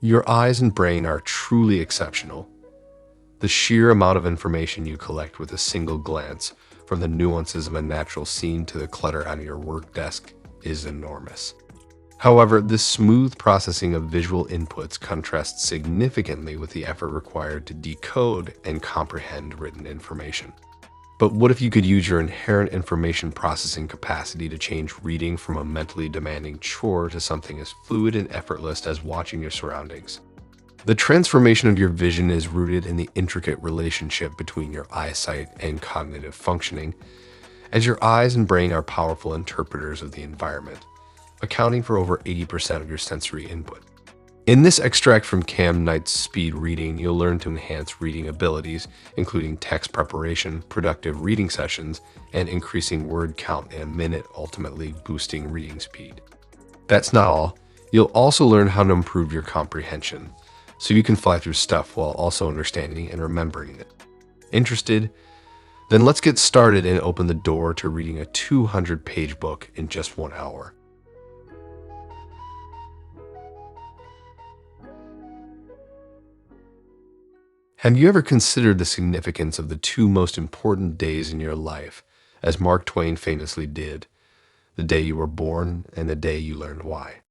Your eyes and brain are truly exceptional. The sheer amount of information you collect with a single glance, from the nuances of a natural scene to the clutter on your work desk, is enormous. However, this smooth processing of visual inputs contrasts significantly with the effort required to decode and comprehend written information. But what if you could use your inherent information processing capacity to change reading from a mentally demanding chore to something as fluid and effortless as watching your surroundings? The transformation of your vision is rooted in the intricate relationship between your eyesight and cognitive functioning, as your eyes and brain are powerful interpreters of the environment, accounting for over 80% of your sensory input. In this extract from Kam Knight's Speed Reading, you'll learn to enhance reading abilities, including text preparation, productive reading sessions, and increasing word count in a minute, ultimately boosting reading speed. That's not all. You'll also learn how to improve your comprehension, so you can fly through stuff while also understanding and remembering it. Interested? Then let's get started and open the door to reading a 200-page book in just 1 hour. Have you ever considered the significance of the two most important days in your life, as Mark Twain famously did, the day you were born and the day you learned why?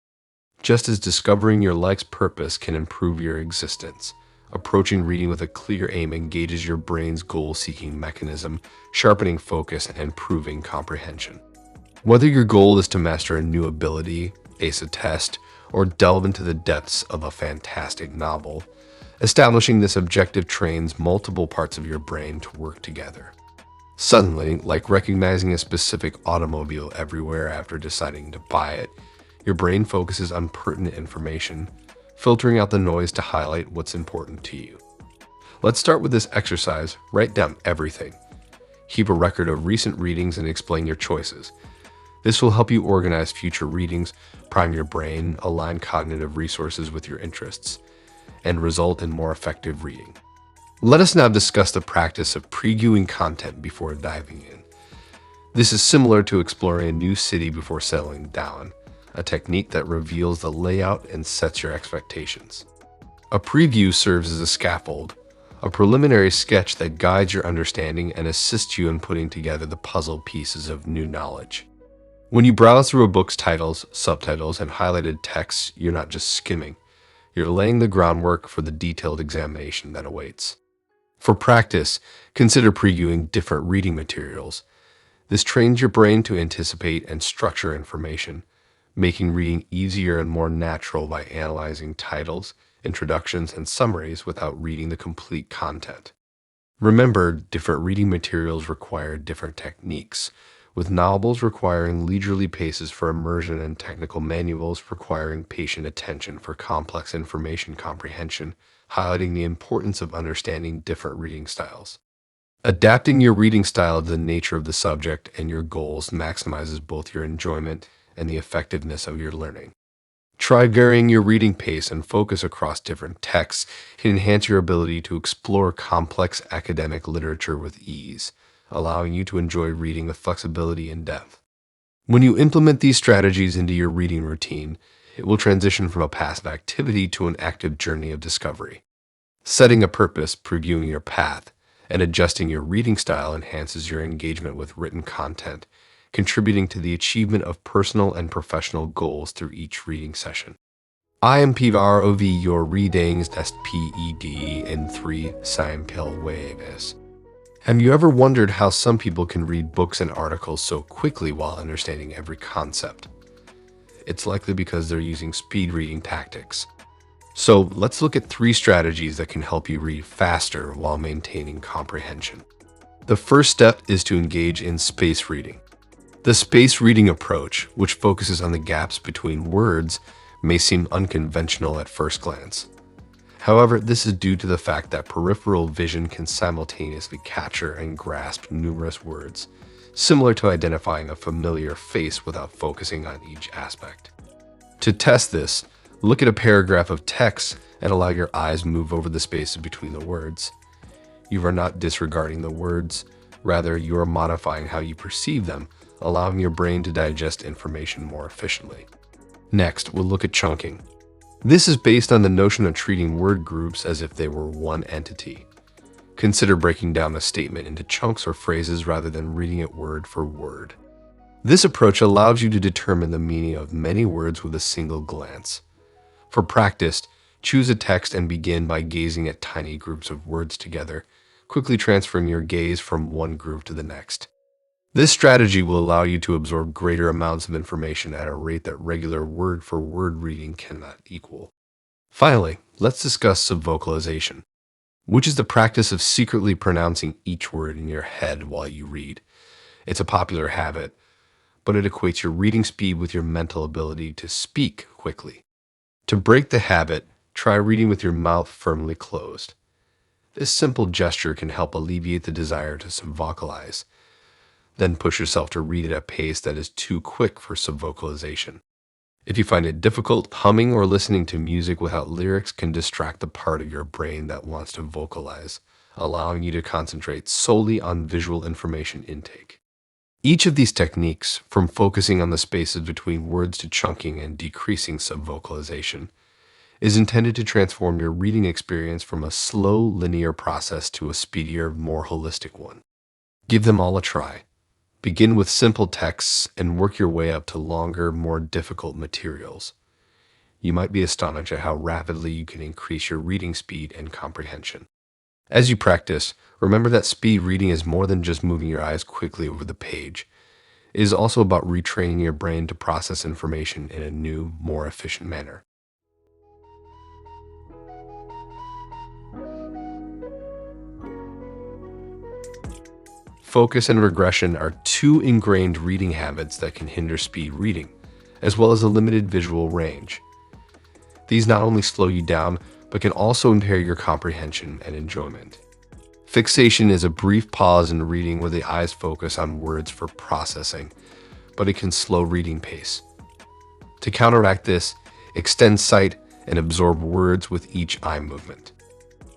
Just as discovering your life's purpose can improve your existence, approaching reading with a clear aim engages your brain's goal-seeking mechanism, sharpening focus and improving comprehension. Whether your goal is to master a new ability, ace a test, or delve into the depths of a fantastic novel, establishing this objective trains multiple parts of your brain to work together. Suddenly, like recognizing a specific automobile everywhere after deciding to buy it, your brain focuses on pertinent information, filtering out the noise to highlight what's important to you. Let's start with this exercise. Write down everything. Keep a record of recent readings and explain your choices. This will help you organize future readings, prime your brain, align cognitive resources with your interests, and result in more effective reading. Let us now discuss the practice of previewing content before diving in. This is similar to exploring a new city before settling down, a technique that reveals the layout and sets your expectations. A preview serves as a scaffold, a preliminary sketch that guides your understanding and assists you in putting together the puzzle pieces of new knowledge. When you browse through a book's titles, subtitles, and highlighted texts, you're not just skimming. You're laying the groundwork for the detailed examination that awaits. For practice, consider previewing different reading materials. This trains your brain to anticipate and structure information, making reading easier and more natural by analyzing titles, introductions, and summaries without reading the complete content. Remember, different reading materials require different techniques, with novels requiring leisurely paces for immersion and technical manuals requiring patient attention for complex information comprehension, highlighting the importance of understanding different reading styles. Adapting your reading style to the nature of the subject and your goals maximizes both your enjoyment and the effectiveness of your learning. Try varying your reading pace and focus across different texts can enhance your ability to explore complex academic literature with ease, allowing you to enjoy reading with flexibility and depth. When you implement these strategies into your reading routine, it will transition from a passive activity to an active journey of discovery. Setting a purpose, previewing your path, and adjusting your reading style enhances your engagement with written content, contributing to the achievement of personal and professional goals through each reading session. I am PVROV, your readings SPED in 3 simple waves. Have you ever wondered how some people can read books and articles so quickly while understanding every concept? It's likely because they're using speed reading tactics. So let's look at 3 strategies that can help you read faster while maintaining comprehension. The first step is to engage in space reading. The space reading approach, which focuses on the gaps between words, may seem unconventional at first glance. However, this is due to the fact that peripheral vision can simultaneously capture and grasp numerous words, similar to identifying a familiar face without focusing on each aspect. To test this, look at a paragraph of text and allow your eyes move over the spaces between the words. You are not disregarding the words, rather you are modifying how you perceive them, allowing your brain to digest information more efficiently. Next, we'll look at chunking. This is based on the notion of treating word groups as if they were one entity. Consider breaking down a statement into chunks or phrases rather than reading it word for word. This approach allows you to determine the meaning of many words with a single glance. For practice, choose a text and begin by gazing at tiny groups of words together, quickly transferring your gaze from one group to the next. This strategy will allow you to absorb greater amounts of information at a rate that regular word-for-word reading cannot equal. Finally, let's discuss subvocalization, which is the practice of secretly pronouncing each word in your head while you read. It's a popular habit, but it equates your reading speed with your mental ability to speak quickly. To break the habit, try reading with your mouth firmly closed. This simple gesture can help alleviate the desire to subvocalize. Then push yourself to read at a pace that is too quick for subvocalization. If you find it difficult, humming or listening to music without lyrics can distract the part of your brain that wants to vocalize, allowing you to concentrate solely on visual information intake. Each of these techniques, from focusing on the spaces between words to chunking and decreasing subvocalization, is intended to transform your reading experience from a slow, linear process to a speedier, more holistic one. Give them all a try. Begin with simple texts and work your way up to longer, more difficult materials. You might be astonished at how rapidly you can increase your reading speed and comprehension. As you practice, remember that speed reading is more than just moving your eyes quickly over the page. It is also about retraining your brain to process information in a new, more efficient manner. Focus and regression are two ingrained reading habits that can hinder speed reading, as well as a limited visual range. These not only slow you down, but can also impair your comprehension and enjoyment. Fixation is a brief pause in reading where the eyes focus on words for processing, but it can slow reading pace. To counteract this, extend sight and absorb words with each eye movement.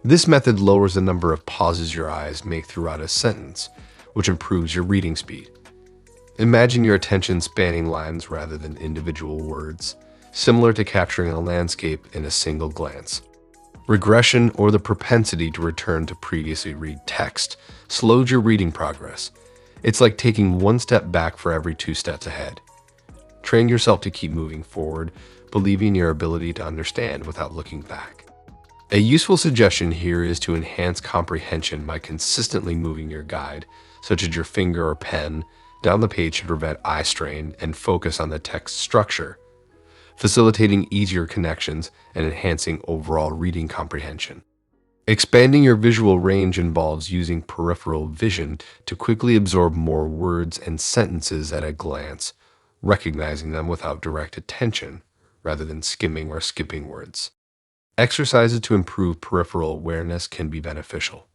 This method lowers the number of pauses your eyes make throughout a sentence, which improves your reading speed. Imagine your attention spanning lines rather than individual words, similar to capturing a landscape in a single glance. Regression, or the propensity to return to previously read text, slows your reading progress. It's like taking one step back for every 2 steps ahead. Train yourself to keep moving forward, believing in your ability to understand without looking back. A useful suggestion here is to enhance comprehension by consistently moving your guide, such as your finger or pen, down the page to prevent eye strain and focus on the text structure, facilitating easier connections and enhancing overall reading comprehension. Expanding your visual range involves using peripheral vision to quickly absorb more words and sentences at a glance, recognizing them without direct attention, rather than skimming or skipping words. Exercises to improve peripheral awareness can be beneficial.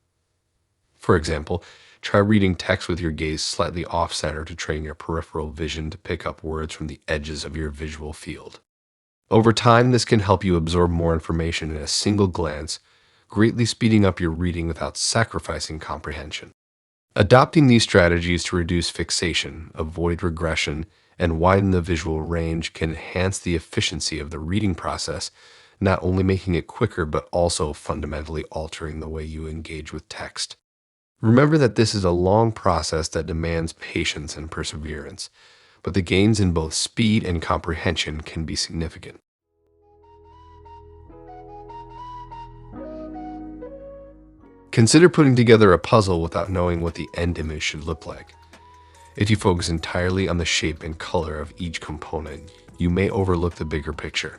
For example, try reading text with your gaze slightly off-center to train your peripheral vision to pick up words from the edges of your visual field. Over time, this can help you absorb more information in a single glance, greatly speeding up your reading without sacrificing comprehension. Adopting these strategies to reduce fixation, avoid regression, and widen the visual range can enhance the efficiency of the reading process, not only making it quicker but also fundamentally altering the way you engage with text. Remember that this is a long process that demands patience and perseverance, but the gains in both speed and comprehension can be significant. Consider putting together a puzzle without knowing what the end image should look like. If you focus entirely on the shape and color of each component, you may overlook the bigger picture.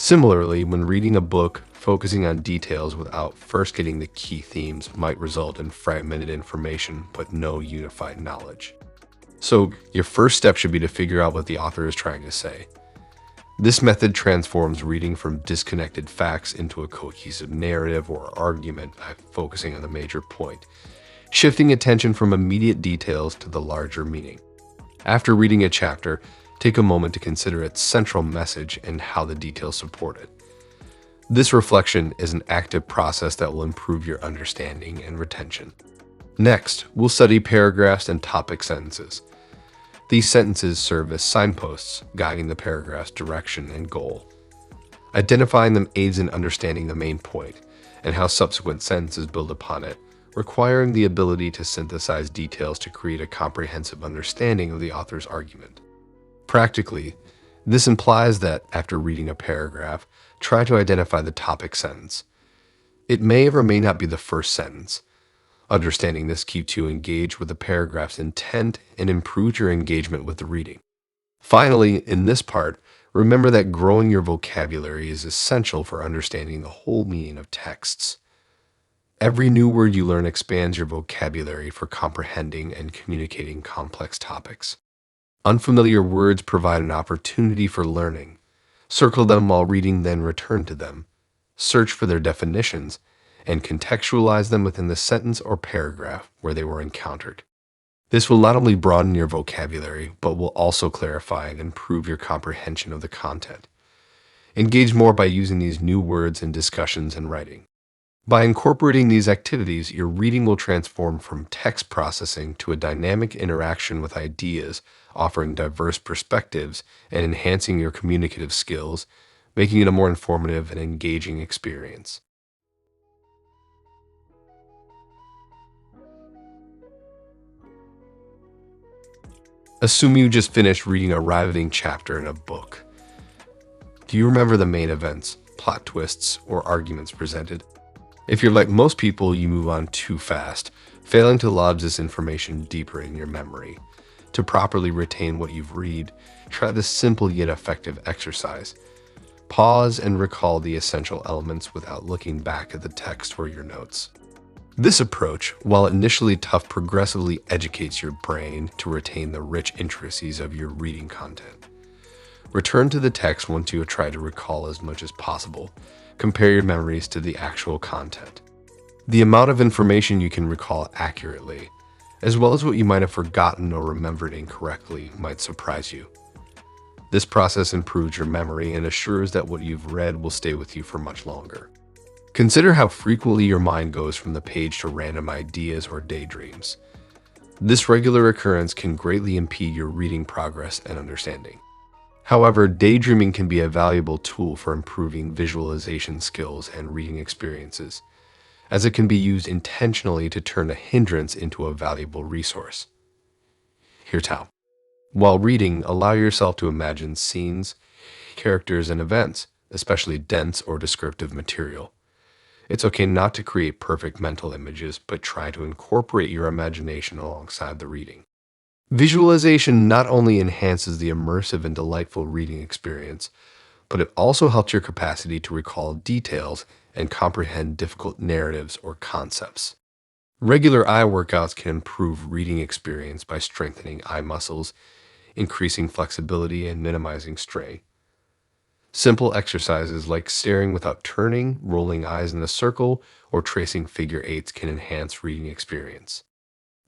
Similarly, when reading a book, focusing on details without first getting the key themes might result in fragmented information but no unified knowledge. So, your first step should be to figure out what the author is trying to say. This method transforms reading from disconnected facts into a cohesive narrative or argument by focusing on the major point, shifting attention from immediate details to the larger meaning. After reading a chapter, take a moment to consider its central message and how the details support it. This reflection is an active process that will improve your understanding and retention. Next, we'll study paragraphs and topic sentences. These sentences serve as signposts, guiding the paragraph's direction and goal. Identifying them aids in understanding the main point and how subsequent sentences build upon it, requiring the ability to synthesize details to create a comprehensive understanding of the author's argument. Practically, this implies that, after reading a paragraph, try to identify the topic sentence. It may or may not be the first sentence. Understanding this keeps you engaged with the paragraph's intent and improves your engagement with the reading. Finally, in this part, remember that growing your vocabulary is essential for understanding the whole meaning of texts. Every new word you learn expands your vocabulary for comprehending and communicating complex topics. Unfamiliar words provide an opportunity for learning. Circle them while reading, then return to them. Search for their definitions and contextualize them within the sentence or paragraph where they were encountered. This will not only broaden your vocabulary, but will also clarify and improve your comprehension of the content. Engage more by using these new words in discussions and writing. By incorporating these activities, your reading will transform from text processing to a dynamic interaction with ideas, offering diverse perspectives and enhancing your communicative skills, making it a more informative and engaging experience. Assume you just finished reading a riveting chapter in a book. Do you remember the main events, plot twists, or arguments presented? If you're like most people, you move on too fast, failing to lodge this information deeper in your memory. To properly retain what you've read, try this simple yet effective exercise. Pause and recall the essential elements without looking back at the text or your notes. This approach, while initially tough, progressively educates your brain to retain the rich intricacies of your reading content. Return to the text once you have tried to recall as much as possible. Compare your memories to the actual content. The amount of information you can recall accurately, as well as what you might have forgotten or remembered incorrectly, might surprise you. This process improves your memory and assures that what you've read will stay with you for much longer. Consider how frequently your mind goes from the page to random ideas or daydreams. This regular occurrence can greatly impede your reading progress and understanding. However, daydreaming can be a valuable tool for improving visualization skills and reading experiences, as it can be used intentionally to turn a hindrance into a valuable resource. Here's how. While reading, allow yourself to imagine scenes, characters, and events, especially dense or descriptive material. It's okay not to create perfect mental images, but try to incorporate your imagination alongside the reading. Visualization not only enhances the immersive and delightful reading experience, but it also helps your capacity to recall details and comprehend difficult narratives or concepts. Regular eye workouts can improve reading experience by strengthening eye muscles, increasing flexibility, and minimizing strain. Simple exercises like staring without turning, rolling eyes in a circle, or tracing figure eights can enhance reading experience.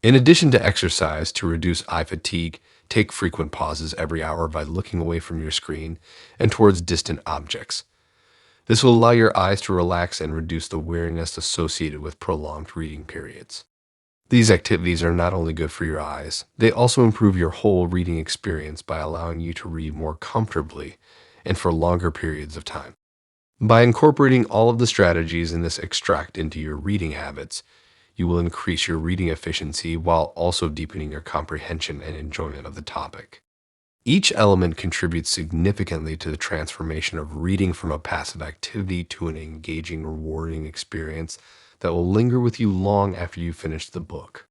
In addition to exercise to reduce eye fatigue, take frequent pauses every hour by looking away from your screen and towards distant objects. This will allow your eyes to relax and reduce the weariness associated with prolonged reading periods. These activities are not only good for your eyes, they also improve your whole reading experience by allowing you to read more comfortably and for longer periods of time. By incorporating all of the strategies in this extract into your reading habits, you will increase your reading efficiency while also deepening your comprehension and enjoyment of the topic. Each element contributes significantly to the transformation of reading from a passive activity to an engaging, rewarding experience that will linger with you long after you finish the book.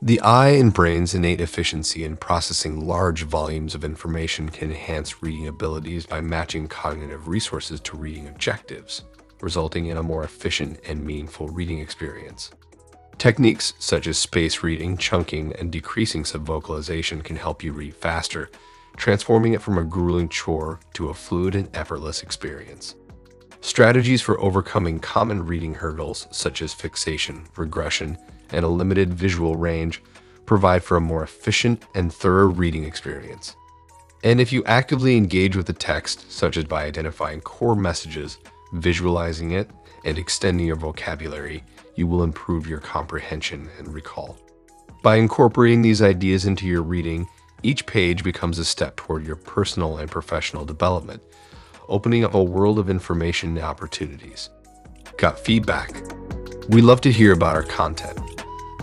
The eye and brain's innate efficiency in processing large volumes of information can enhance reading abilities by matching cognitive resources to reading objectives, resulting in a more efficient and meaningful reading experience. Techniques such as space reading, chunking, and decreasing subvocalization can help you read faster, transforming it from a grueling chore to a fluid and effortless experience. Strategies for overcoming common reading hurdles such as fixation, regression, and a limited visual range provide for a more efficient and thorough reading experience. And if you actively engage with the text, such as by identifying core messages, visualizing it, and extending your vocabulary, you will improve your comprehension and recall. By incorporating these ideas into your reading, Each page becomes a step toward your personal and professional development, opening up a world of information and opportunities. Got feedback? We love to hear about our content.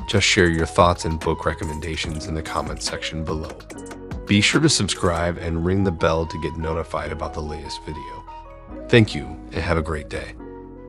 Just share your thoughts and book recommendations in the comments section below. Be sure to subscribe and ring the bell to get notified about the latest video. Thank you and have a great day.